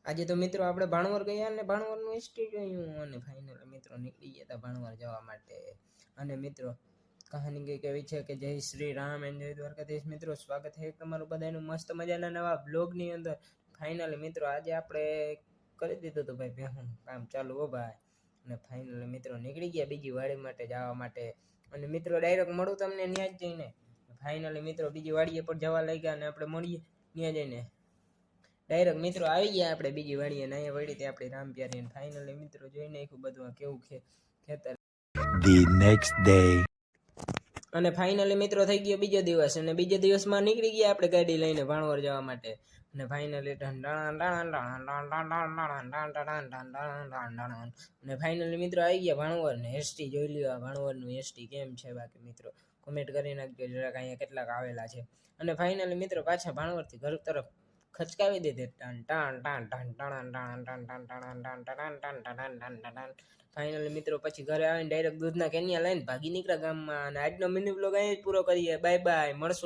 આજે તો મિત્રો આપણે ભાણવર ગયા અને ભાણવરનું એસટી જોયું અને ફાઇનલ મિત્રો નીકળી ગયા હતા ભાણવર જવા માટે. અને મિત્રો કહાની કંઈક એવી છે કે જય શ્રી રામ એન્ડ જય દ્વારકાધીશ. મિત્રો સ્વાગત છે તમારું બધાનું મસ્ત મજાના નવા બ્લોગની અંદર. ફાઇનલી મિત્રો આજે આપણે કરી દીધું હતું ભાઈ ભેહું કામ ચાલુ હો ભાઈ. અને ફાઇનલી મિત્રો નીકળી ગયા બીજી વાડી માટે જવા માટે. અને મિત્રો ડાયરેક્ટ મળું તમને ત્યાં જ જઈને. ફાઇનલી મિત્રો બીજી વાડીએ પર જવા લાગ્યા અને આપણે મળીએ ત્યાં જઈને. ડાયરેક્ટ મિત્રો આવી ગયા આપણે બીજી વાડીએ ને અહીંયા વળી આપણી રામ પ્યારી. ફાઇનલી મિત્રો જોઈ નાખ્યું બધું કેવું ખેતર. The next day. અને ફાઇનલી મિત્રો થઈ ગયો બીજો દિવસ અને બીજા દિવસમાં નીકળી ગયા આપણે ગાડી લઈને ભાણવર જવા માટે. અને ફાઇનલી અને ફાઇનલી મિત્રો આવી ગયા ભાણવર ને એસટી જોઈ લ્યો ભાણવરનું એસટી કેમ છે. બાકી મિત્રો કોમેન્ટ કરી નાખજો જરાક અહીંયા કેટલાક આવેલા છે. અને ફાઇનલી મિત્રો પાછા ભાણવરથી ઘર તરફ ખચકાવી દીધે. ફાઇનલી મિત્રો પછી ઘરે આવીને ડાયરેક્ટ દૂધના કેનિયા લઈને ભાગી નીકળ્યા ગામમાં. અને આજનો મિની બ્લોગ અહીં જ પૂરો કરીએ. બાય બાય, મળશું.